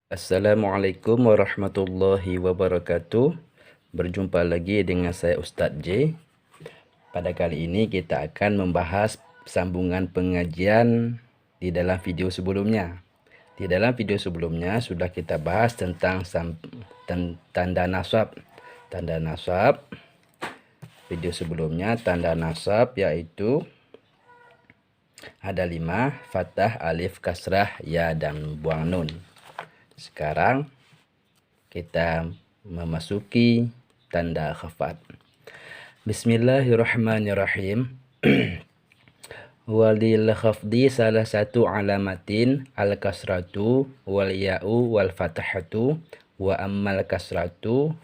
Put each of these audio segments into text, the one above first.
Assalamualaikum warahmatullahi wabarakatuh. Berjumpa lagi dengan saya Ustadz J. Pada kali ini kita akan membahas sambungan pengajian di dalam video sebelumnya. Di dalam video sebelumnya sudah kita bahas tentang tanda nasab. Tanda nasab. Video sebelumnya tanda nasab yaitu ada 5, fathah, alif, kasrah, ya, dan buang nun. Sekarang kita memasuki tanda khafat. Bismillahirrahmanirrahim. Walil khafdi salah satu alamatin al-kasratu wal ya'u wal fathatu wa ammal kasratu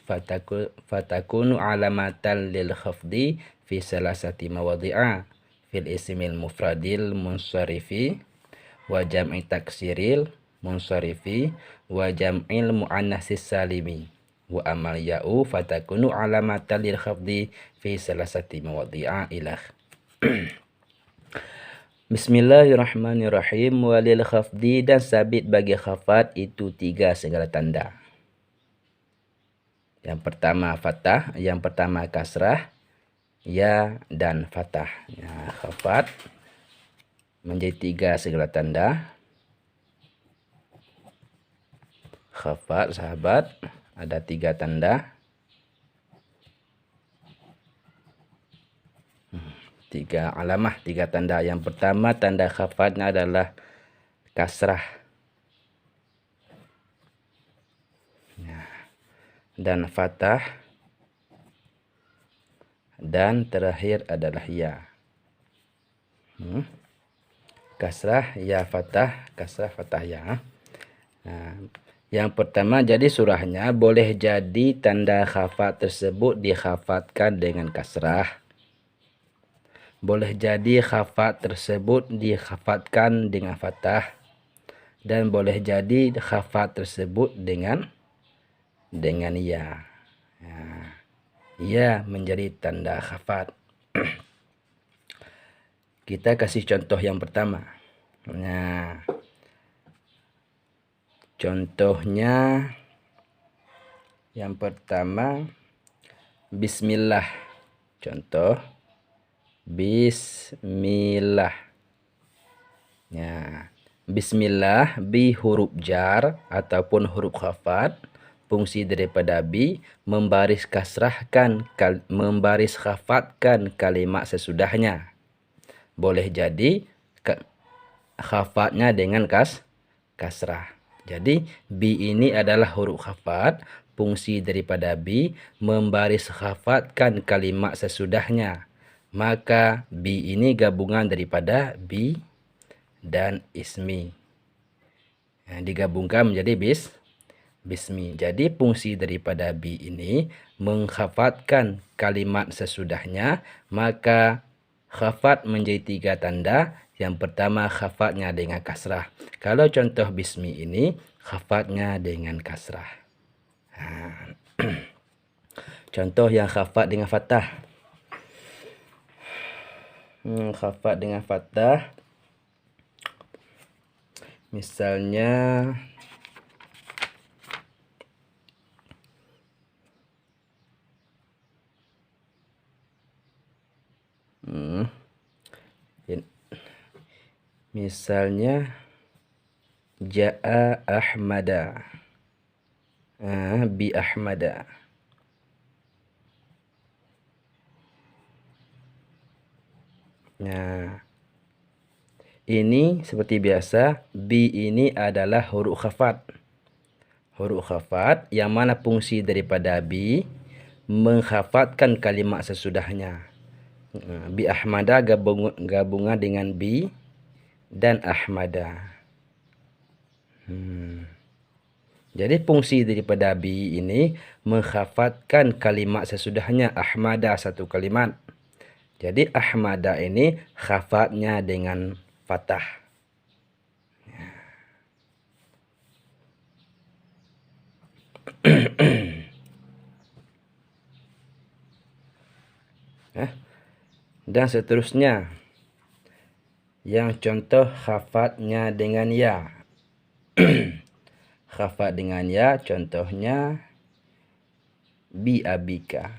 fatakunu alamatan lil khafdi fi salasati mawadhi'a fil ismil mufradil munsarifi wa jam'i taksiril munsarifi wa jam'il muannatsis salimi wa amal ya'u fatakunu alamatan lil khafdi fi salasati mawadhi'a ilah. Bismillahirrahmanirrahim. Walil khafdi, dan sabit bagi khafat itu 3 segala tanda. Yang pertama fathah, yang pertama kasrah, ya, dan fathah. Ya, khafat menjadi 3 segala tanda. Khafat sahabat ada 3 tanda. 3 alamah, 3 tanda. Yang pertama tanda khafatnya adalah kasrah. Dan fathah. Dan terakhir adalah ya. Kasrah, ya, fathah, kasrah, fathah, ya. Nah, yang pertama jadi surahnya boleh jadi tanda khafat tersebut dikhafatkan dengan kasrah. Boleh jadi khafat tersebut dikhafatkan dengan fathah. Dan boleh jadi khafat tersebut dengan ya. Ya menjadi tanda khafat. Kita kasih contoh yang pertama. Nah, contohnya yang pertama bismillah. Contoh bismillah. Ya, bismillah bi huruf jar ataupun huruf khafat. Fungsi daripada bi membaris khafatkan kalimat sesudahnya. Boleh jadi khafatnya dengan kasrah. Jadi bi ini adalah huruf khafat. Fungsi daripada bi membaris khafatkan kalimat sesudahnya. Maka bi ini gabungan daripada bi dan ismi. Nah, digabungkan menjadi bismi. Jadi fungsi daripada bi ini mengkhafatkan kalimat sesudahnya, maka khafat menjadi 3 tanda. Yang pertama khafatnya dengan kasrah. Kalau contoh bismi ini khafatnya dengan kasrah. Nah, contoh yang khafat dengan fathah. Khafat dengan fathah. Misalnya misalnya ja'a ahmada. Bi ahmada. Nah, ini seperti biasa, bi ini adalah huruf khafat. Huruf khafat yang mana fungsi daripada bi mengkhafatkan kalimat sesudahnya. Bi ahmada gabungan dengan bi dan ahmada. Jadi fungsi daripada bi ini mengkhafatkan kalimat sesudahnya. Ahmada satu kalimat. Jadi ahmada ini khafatnya dengan fathah. Dan seterusnya. Yang contoh khafatnya dengan ya. khafat dengan ya, contohnya bi abika.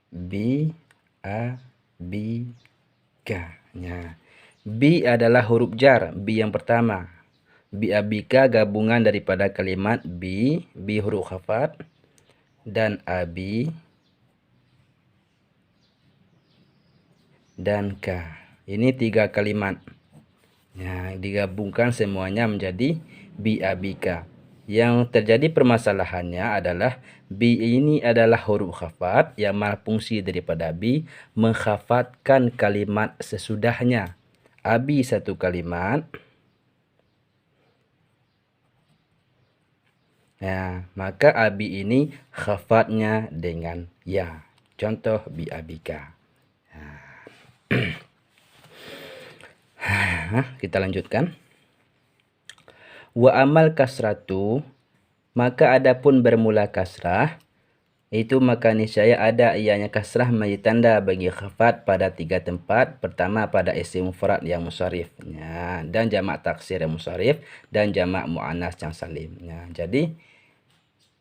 Bi abika. Ya. Bi adalah huruf jar, bi yang pertama. Bi abika gabungan daripada kalimat bi huruf khafat, dan abi, dan ka. Ini 3 kalimat. Ya, digabungkan semuanya menjadi bi abika. Yang terjadi permasalahannya adalah bi ini adalah huruf khafat yang mana fungsi daripada bi mengkhafatkan kalimat sesudahnya. Abi satu kalimat. Ya, maka abi ini khafatnya dengan ya. Contoh bi abika. Kita lanjutkan. Wa amal kasratu, maka adapun bermula kasrah, itu maka niscaya ada ianya kasrah menjadi tanda bagi khafat pada 3 tempat. Pertama pada isim mufrad yang munsharif, ya, dan jamak taksir yang munsharif, dan jamak muannas yang salim. Ya, jadi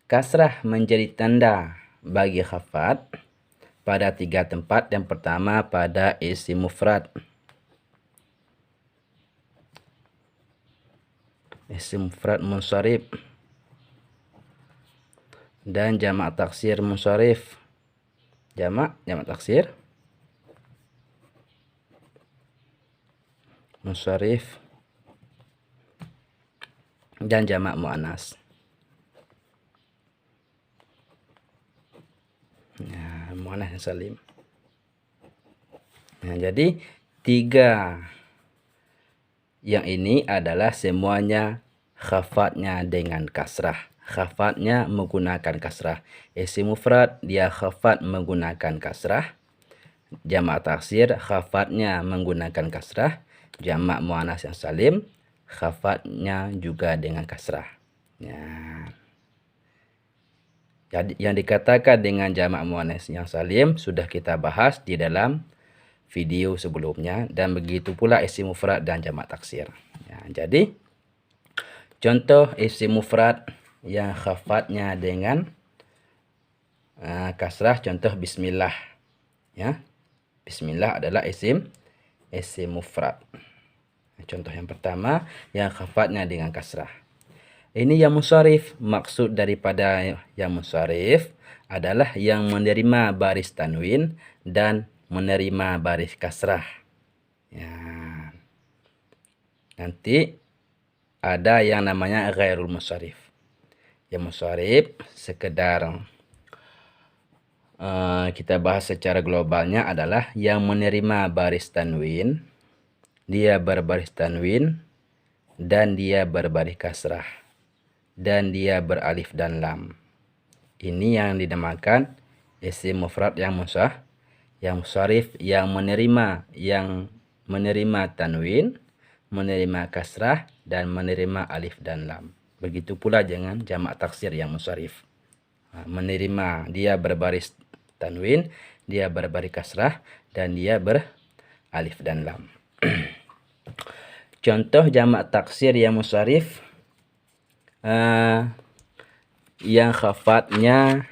kasrah menjadi tanda bagi khafat pada 3 tempat. Yang pertama pada isim mufrad. Isim mufrad munsharif dan jamak taksir munsharif. Jamak taksir munsharif dan jamak muannas. Ya, muannas yang salim. Nah, jadi 3 yang ini adalah semuanya khafatnya dengan kasrah. Khafatnya menggunakan kasrah. Isim mufrad dia khafat menggunakan kasrah. Jamak taksir khafatnya menggunakan kasrah. Jamak muannas yang salim khafatnya juga dengan kasrah. Ya. Jadi yang dikatakan dengan jamak muannas yang salim sudah kita bahas di dalam video sebelumnya, dan begitu pula isim mufrad dan jamak taksir. Ya, jadi contoh isim mufrad yang khafatnya dengan kasrah, contoh bismillah. Ya, bismillah adalah isim mufrad. Contoh yang pertama yang khafatnya dengan kasrah. Ini yang munsharif. Maksud daripada yang munsharif adalah yang menerima baris tanwin dan menerima baris kasrah. Ya. Nanti ada yang namanya ghairul munsharif. Yang munsharif sekedar kita bahas secara globalnya adalah yang menerima baris tanwin, dia berbaris tanwin, dan dia berbaris kasrah, dan dia beralif dan lam. Ini yang dinamakan isim mufrad yang munsharif, yang menerima tanwin, menerima kasrah, dan menerima alif dan lam. Begitu pula dengan jamak taksir yang munsharif. Menerima, dia berbaris tanwin, dia berbaris kasrah, dan dia beralif dan lam. Contoh jamak taksir yang munsharif yang khafatnya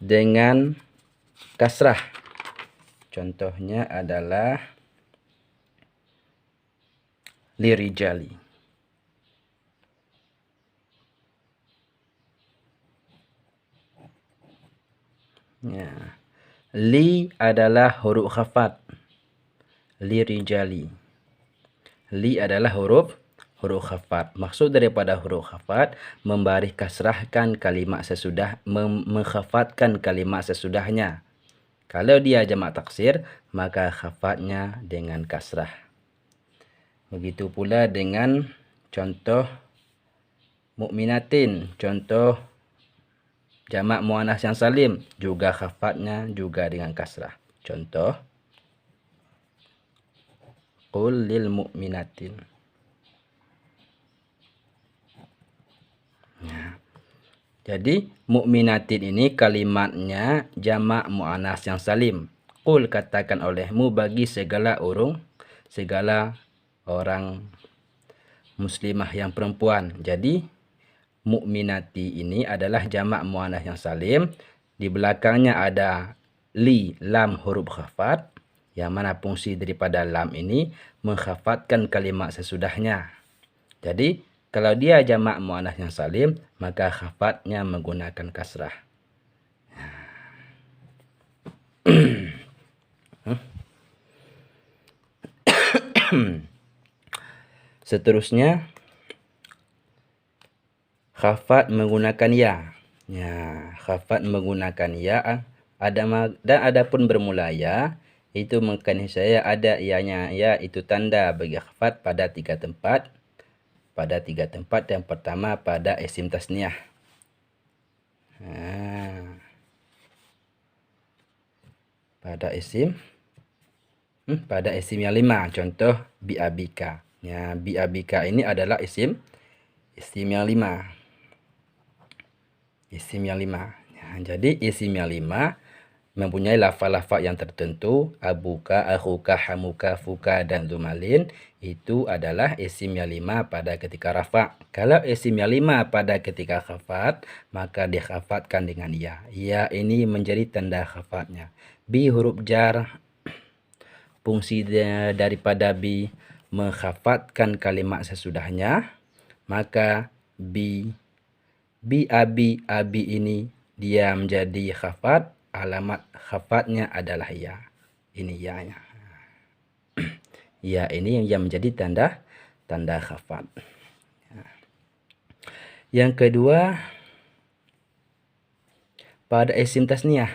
dengan kasrah. Contohnya adalah lirijali. Ya. Li adalah huruf khafat. Lirijali. Li adalah huruf khafat. Maksud daripada huruf khafat membaris kasrahkan kalimat sesudah, mengkhafatkan kalimat sesudahnya. Kalau dia jamak taksir, maka khafatnya dengan kasrah. Begitu pula dengan contoh mukminatin, contoh jamak muannas yang salim, juga khafatnya juga dengan kasrah. Contoh qul lil mukminatin. Ya. Jadi mukminatin ini kalimatnya jamak muannas yang salim. Qul, katakan olehmu bagi segala orang muslimah yang perempuan. Jadi mukminati ini adalah jamak muannats yang salim. Di belakangnya ada lam huruf khafat, yang mana fungsi daripada lam ini mengkhafatkan kalimat sesudahnya. Jadi kalau dia jamak muannats yang salim, maka khafatnya menggunakan kasrah. Seterusnya khafat menggunakan ya. Khafat menggunakan ya dan adapun bermula ya itu mungkin saya ada ianya, ya itu tanda bagi khafat pada 3 tempat. Pada 3 tempat, yang pertama pada isim tasniah. Pada isim yang 5, contoh biabika. Biabika ini adalah isim yang 5. Jadi isim yang 5 mempunyai lafaz-lafaz yang tertentu. Abuka, akhuka, hamuka, fuka, dan zumalin. Itu adalah isim yang 5 pada ketika rafa'. Kalau isim yang 5 pada ketika khafat, maka dikhafatkan dengan ya. Ya ini menjadi tanda khafatnya. Bi huruf jar, fungsi daripada bi mengkhafatkan kalimat sesudahnya. Maka bi abi ini dia menjadi khafat. Alamat khafatnya adalah ya. Ini ya-nya. Ya ini yang menjadi tanda khafat. Yang kedua pada isim tasniah.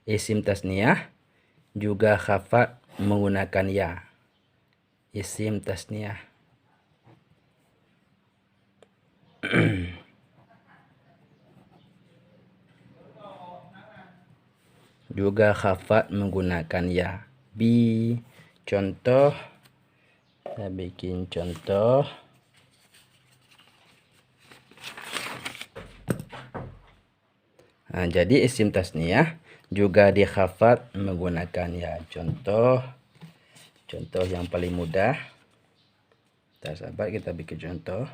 Isim tasniah juga khafat menggunakan ya. Isim tasniah juga khafat menggunakan ya. Contoh, saya bikin contoh. Jadi isim tasniah juga dikhafat menggunakan ya. Contoh yang paling mudah. Sahabat, kita bikin contoh.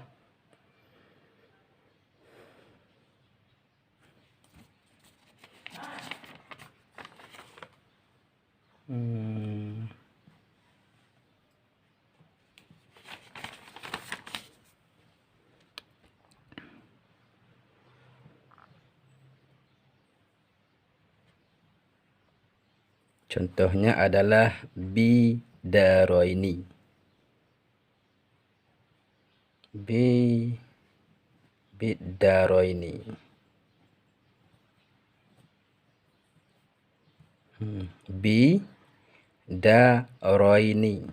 Contohnya adalah bidaroini. Bidaroini. Bidaroini.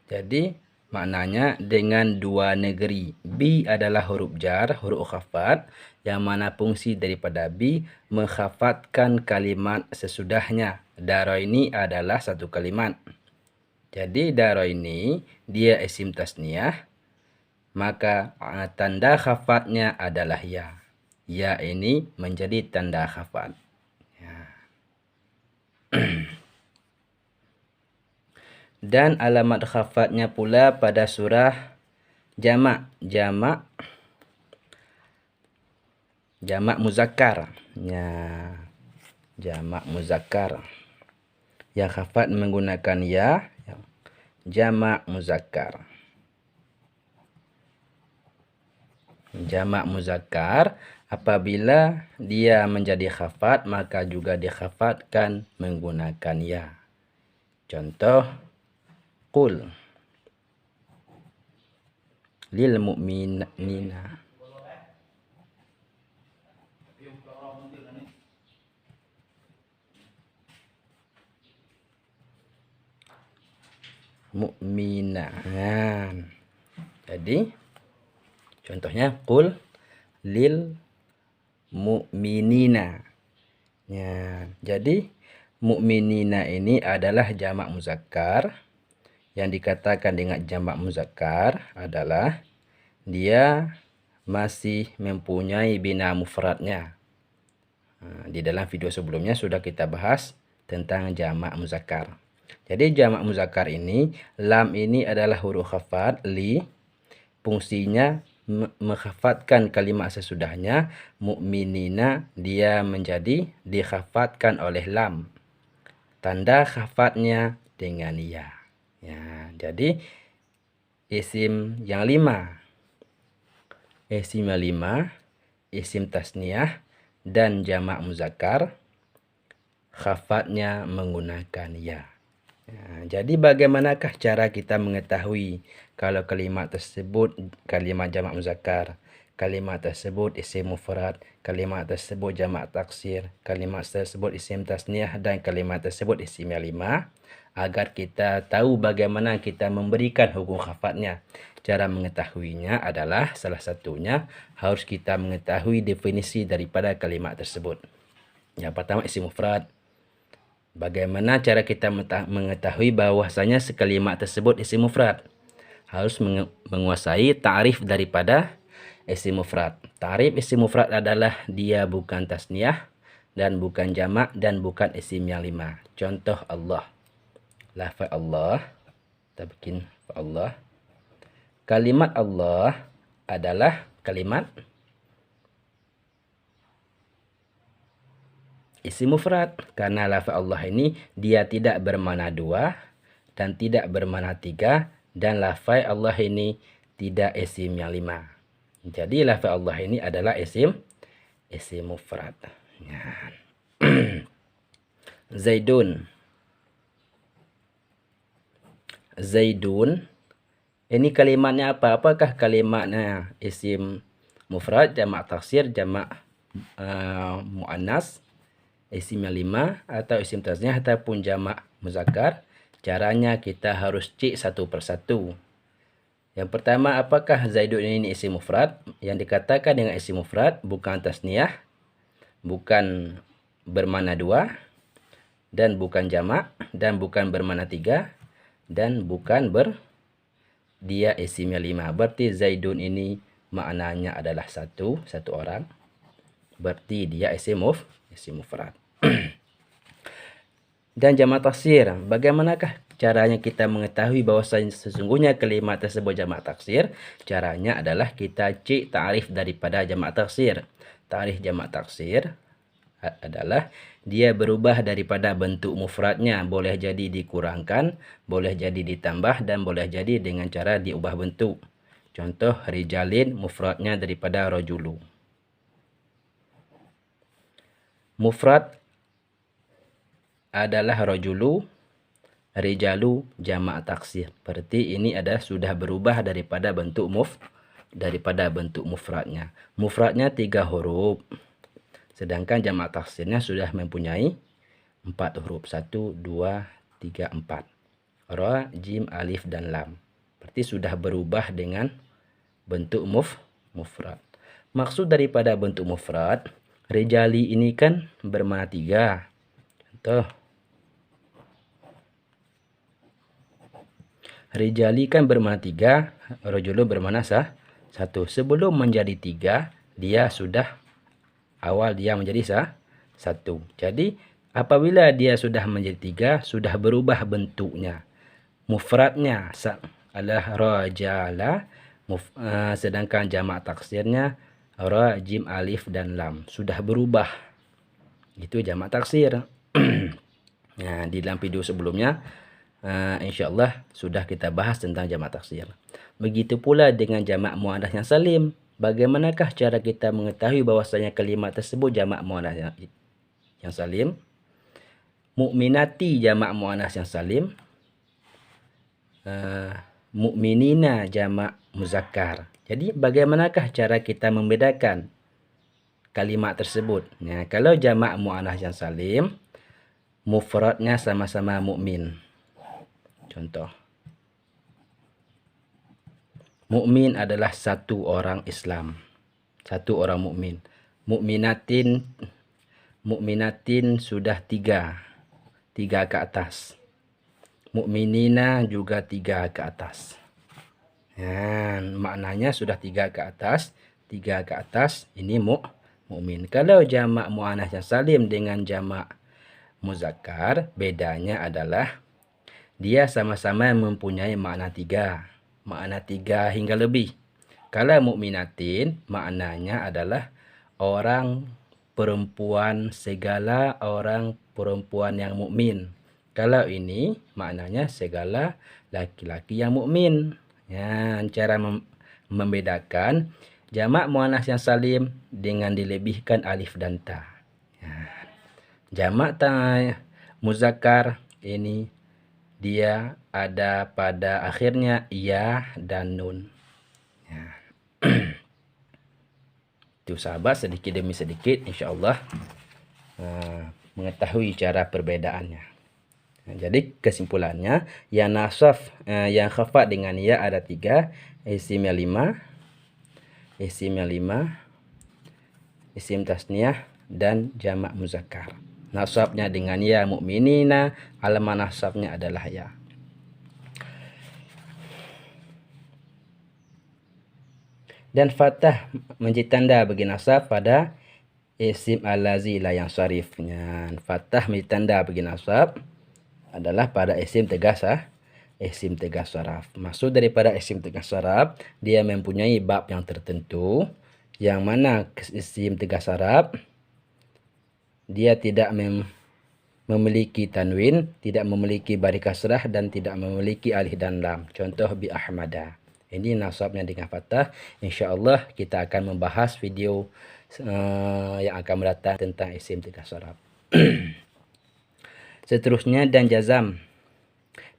Jadi maknanya dengan 2 negeri. Bi adalah huruf jar, huruf khafat, yang mana fungsi daripada bi mengkhafatkan kalimat sesudahnya. Daro ini adalah satu kalimat. Jadi daro ini dia isim tasniah, maka tanda khafatnya adalah ya. Ya ini menjadi tanda khafat. Dan alamat khafatnya pula pada surah jamak muzakkar. Jamak muzakkar. Yang khafat menggunakan ya, jamak muzakkar. Jamak muzakkar apabila dia menjadi khafat, maka juga dikhafatkan menggunakan ya. Contoh, qul lil mu'minina. Mu'mina. Jadi contohnya qul lil mu'minina. Jadi mu'minina ini adalah jamak muzakkar. Yang dikatakan dengan jamak muzakkar adalah dia masih mempunyai bina mufradnya. Di dalam video sebelumnya sudah kita bahas tentang jamak muzakkar. Jadi jamak muzakkar ini, lam ini adalah huruf khafat li, fungsinya mengkhafatkan kalimat sesudahnya. Mukminina dia menjadi dikhafatkan oleh lam. Tanda khafatnya dengan ya. Ya, jadi isim yang 5. Isim yang 5, isim tasniyah dan jamak muzakkar khafatnya menggunakan ya. Jadi bagaimanakah cara kita mengetahui kalau kalimat tersebut kalimat jamak muzakkar, kalimat tersebut isim mufrad, kalimat tersebut jamak taksir, kalimat tersebut isim tasniyah, dan kalimat tersebut isim yang 5, agar kita tahu bagaimana kita memberikan hukum khafatnya. Cara mengetahuinya adalah salah satunya harus kita mengetahui definisi daripada kalimat tersebut. Yang pertama isim mufrad. Bagaimana cara kita mengetahui bahwasanya sekalimat tersebut isim mufrad? Harus menguasai ta'rif daripada isim mufrad. Ta'rif isim mufrad adalah dia bukan tasniyah dan bukan jamak dan bukan isim yang 5. Contoh Allah. Lafaz Allah. Kita bikin Allah. Kalimat Allah adalah kalimat isim mufrad, karena lafaz Allah ini dia tidak bermakna 2 dan tidak bermakna 3, dan lafaz Allah ini tidak isim yang 5. Jadi lafaz Allah ini adalah isim mufrad. Ya. Zaidun. Zaidun. Ini kalimatnya apa? Apakah kalimatnya isim mufrad, jamak taksir, jamak muannas, isim yang 5, atau isim tasniyah ataupun jamak muzakkar? Caranya kita harus cek satu persatu. Yang pertama, apakah Zaidun ini isim mufrad? Yang dikatakan dengan isim mufrad bukan tasniyah, bukan bermakna 2, dan bukan jamak, dan bukan bermakna 3, dan bukan dia isim yang 5. Berarti Zaidun ini maknanya adalah satu orang. Berarti dia isim mufrad. Dan jamak taksir. Bagaimanakah caranya kita mengetahui bahwasanya sesungguhnya kalimat tersebut jamak taksir? Caranya adalah kita cek ta'rif daripada jamak taksir. Ta'rif jamak taksir adalah dia berubah daripada bentuk mufradnya. Boleh jadi dikurangkan, boleh jadi ditambah, dan boleh jadi dengan cara diubah bentuk. Contoh rijalin, mufradnya daripada rajulu. Mufrad adalah rajulu, rijalu jamak taksir. Berarti ini sudah berubah daripada bentuk mufradnya. Mufradnya 3 huruf. Sedangkan jamak taksirnya sudah mempunyai 4 huruf. 1, 2, 3, 4. Ra, jim, alif, dan lam. Berarti sudah berubah dengan bentuk mufrad. Maksud daripada bentuk mufrad, rijali ini kan bermakna 3. Contoh. Rijali kan bermakna 3, rajulu bermakna 1. Sebelum menjadi 3, dia sudah menjadi 1. Jadi apabila dia sudah menjadi 3, sudah berubah bentuknya. Mufradnya adalah rajala, sedangkan jamak taksirnya ra, jim, alif, dan lam. Sudah berubah. Itu jamak taksir. Nah, di dalam video sebelumnya insyaallah sudah kita bahas tentang jamak taksir. Begitu pula dengan jamak muannats yang salim. Bagaimanakah cara kita mengetahui bahwasanya kalimat tersebut jamak muannats yang salim? Mukminati jamak muannats yang salim. Mukminina jamak muzakkar. Jadi bagaimanakah cara kita membedakan kalimat tersebut? Nah, kalau jamak muannats yang salim, mufradnya sama-sama mukmin. Contoh. Mukmin adalah satu orang Islam. Satu orang mukmin. Mukminatin sudah 3. 3 ke atas. Mukminina juga 3 ke atas. Maknanya sudah 3 ke atas. 3 ke atas ini mukmin. Kalau jamak muannas yang salim dengan jamak muzakkar, bedanya adalah dia sama-sama mempunyai makna 3. Makna 3 hingga lebih. Kalau mukminatin, maknanya adalah orang perempuan, segala orang perempuan yang mukmin. Kalau ini maknanya segala laki-laki yang mukmin. Ya, cara membedakan jamak muannas yang salim dengan dilebihkan alif dan ta. Ya. Jamak muzakkar ini dia ada pada akhirnya ya dan nun. Ya. Itu sahabat, sedikit demi sedikit insyaallah mengetahui cara perbedaannya. Jadi kesimpulannya, yang nasaf yang khafat dengan ya ada 3, isim yang 5, isim yang 5, isim tasniyah dan jamak muzakkar. Nasabnya dengan ya mukminina, alamat nasabnya adalah ya. Dan fathah menjadi tanda bagi nasab pada isim allazi la yang syarifnya. Fathah menjadi tanda bagi nasab adalah pada isim tegas isim tegas syaraf. Maksud daripada isim tegas syaraf, dia mempunyai bab yang tertentu, yang mana isim tegas syaraf dia tidak memiliki tanwin, tidak memiliki baris kasrah dan tidak memiliki alif dan lam. Contoh bi ahmada. Ini nasabnya dengan fathah. Insyaallah kita akan membahas video yang akan mendatang tentang isim tegas syaraf. Seterusnya dan jazam.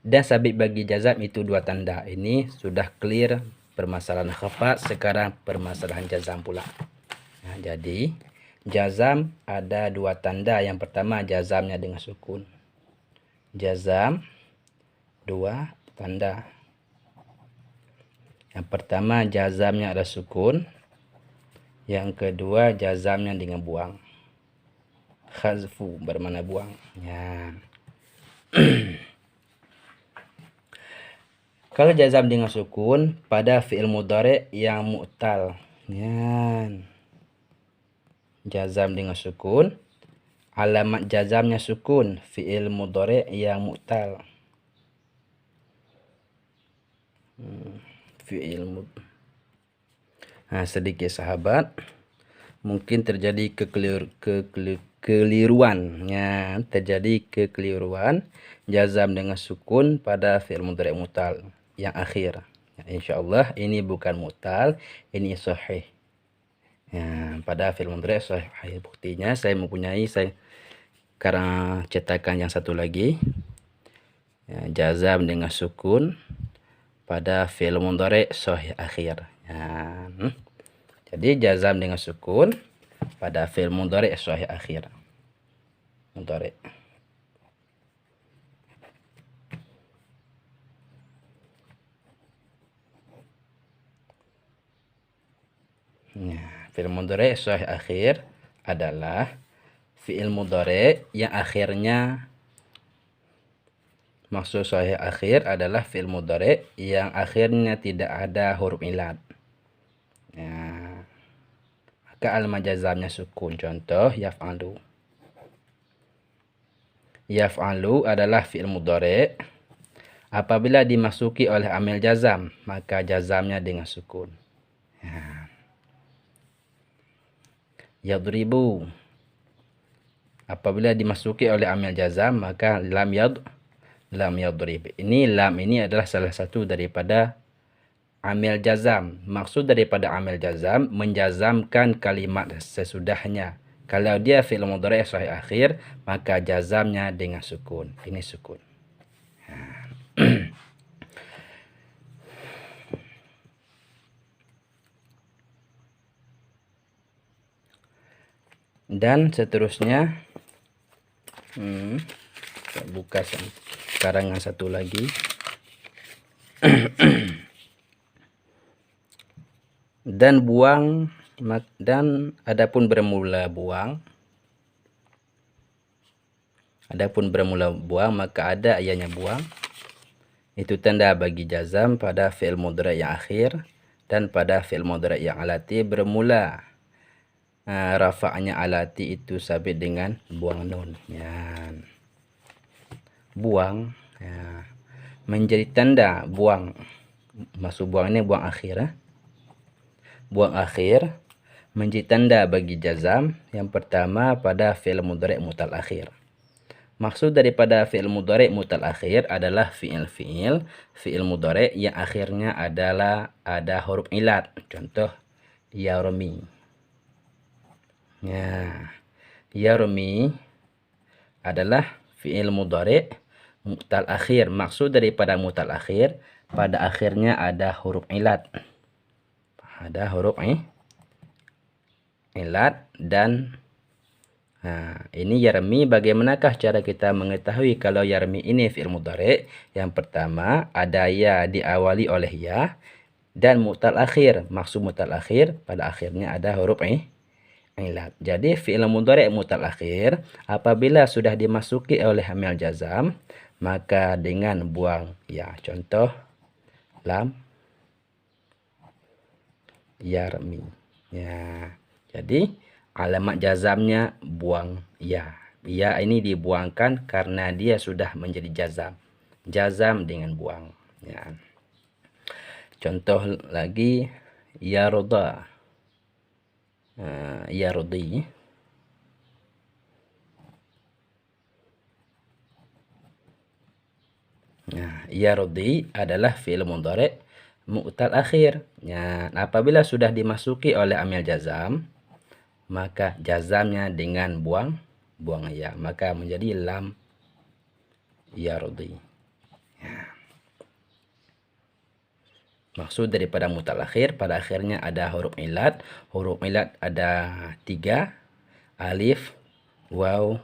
Dan sabit bagi jazam itu 2 tanda. Ini sudah clear permasalahan khafat, sekarang permasalahan jazam pula. Nah, jadi jazam ada 2 tanda. Yang pertama jazamnya dengan sukun. Jazam 2 tanda. Yang pertama jazamnya ada sukun. Yang kedua jazamnya dengan buang. Khazfu bermakna buang. Ya. Kalau jazam dengan sukun pada fi'il mudhari' yang mu'tal. Ya. Jazam dengan sukun. Alamat jazamnya sukun. Fi'il mudhari' yang mu'tal. Fi'il mudhari'. Nah, sedikit sahabat. Mungkin terjadi kekeliruan. Ya, terjadi kekeliruan. Jazam dengan sukun pada fi'il mudhari' mu'tal yang akhir. Ya, insyaallah ini bukan mu'tal, ini sahih. Ya, pada fi'il mudhari' sahih. Buktinya saya mempunyai karena cetakan yang satu lagi. Ya, jazam dengan sukun pada fi'il mudhari' sahih akhir. Ya. Jadi jazam dengan sukun pada fi'il mudhari' sahih akhir. Mudhari'. Nah, fi'il mudhari' sahih akhir adalah fi'il mudhari' yang akhirnya, maksud sahih akhir adalah fi'il mudhari' yang akhirnya tidak ada huruf ilat. Ya. Maka alamat jazamnya sukun. Contoh yaf'alu. Yaf'alu adalah fi'il mudhari' apabila dimasuki oleh amil jazam, maka jazamnya dengan sukun. Ya. Yadribu. Apabila dimasuki oleh amil jazam, maka lam yadrib. Ini lam ini adalah salah satu daripada amil jazam. Maksud daripada amil jazam menjazamkan kalimat sesudahnya. Kalau dia fi'il mudhari' sahih akhir, maka jazamnya dengan sukun. Ini sukun. Dan seterusnya kita buka sekarang yang satu lagi. Dan buang, dan adapun bermula buang. Adapun bermula buang, maka ada ianya buang. Itu tanda bagi jazam pada fi'il mudhari' yang akhir dan pada fi'il mudhari' yang alati bermula rafa'nya alati itu sabit dengan buang nun. Ya. Buang. Ya. Menjadi tanda buang. Maksud buang ini buang akhir. Ya. Buang akhir menjadi tanda bagi jazam. Yang pertama pada fi'il mudhari' mutal akhir. Maksud daripada fi'il mudhari' mutal akhir adalah fi'il mudhari' yang akhirnya adalah ada huruf ilat. Contoh yarmi. Ya. Yarmi adalah fi'il mudhari' mutal akhir. Maksud daripada mutal akhir pada akhirnya ada huruf ilat. Ada huruf ilat dan ini yarmi. Bagaimanakah cara kita mengetahui kalau yarmi ini fi'il mudhari'? Yang pertama ada ya diawali oleh ya dan mutal akhir. Maksud mutal akhir pada akhirnya ada huruf ilat. Jadi fi'il mudhari' mutal akhir apabila sudah dimasuki oleh amil jazam maka dengan buang ya. Contoh lam yarmi. Ya. Jadi alamat jazamnya buang ya. Ya ini dibuangkan karena dia sudah menjadi jazam. Jazam dengan buang. Ya. Contoh lagi yarda. Yardi. Nah, yardi adalah fi'il mudhari' mu'tal akhir. Ya, apabila sudah dimasuki oleh amil jazam, maka jazamnya dengan buang ya, maka menjadi lam yardi. Ya. Maksud daripada mutal akhir pada akhirnya ada huruf ilat. Huruf ilat ada 3, alif, waw,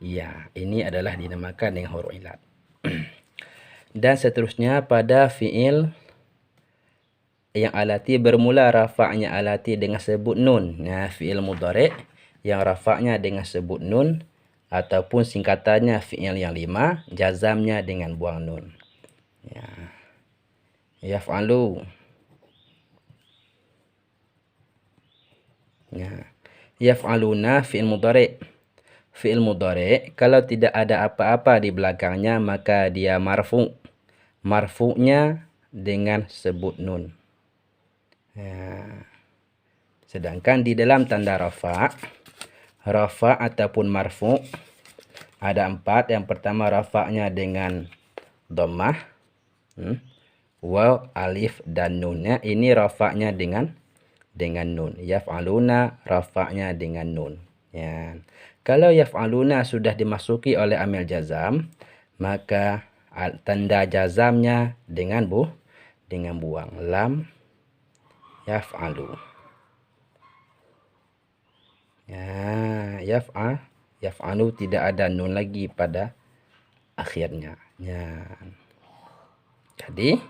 ya. Ini adalah dinamakan dengan huruf ilat. Dan seterusnya pada fi'il yang alati bermula rafa'nya alati dengan sebut nun. Nah, fi'il mudhari' yang rafa'nya dengan sebut nun ataupun singkatannya fi'il yang 5, jazamnya dengan buang nun. Ya. Yaf'alu. Ya. Yaf'aluna fi'il mudhari'. Fi'il mudhari' kalau tidak ada apa-apa di belakangnya maka dia marfu'. Marfu'nya dengan sebut nun. Ya. Sedangkan di dalam tanda rafa' ataupun marfu' ada 4. Yang pertama rafa'nya dengan dhammah, waw, alif dan nunnya. Ini rafa'nya dengan nun. Yaf'aluna rafa'nya dengan nun. Ya. Kalau yaf'aluna sudah dimasuki oleh amil jazam, maka tanda jazamnya dengan buang lam yaf'alu. Ya, yaf'alu tidak ada nun lagi pada akhirnya. Ya. Jadi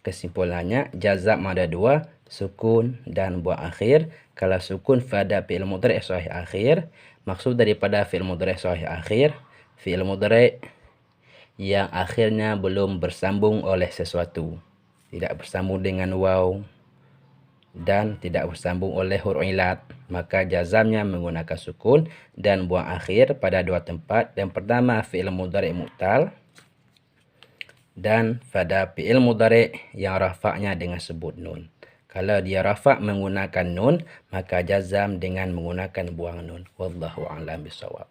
kesimpulannya jazam ada 2, sukun dan buang akhir. Kalau sukun pada fi'il mudhari' sahih akhir. Maksud daripada fi'il mudhari' sahih akhir, fi'il mudhari' yang akhirnya belum bersambung oleh sesuatu. Tidak bersambung dengan waw dan tidak bersambung oleh huruf ilat. Maka jazamnya menggunakan sukun dan buang akhir pada 2 tempat. Yang pertama fi'il mudhari' mu'tal. Dan pada fi'il mudhari' yang rafa'nya dengan sebut nun. Kalau dia rafa' menggunakan nun, maka jazam dengan menggunakan buang nun. Wallahu a'lam bishawab.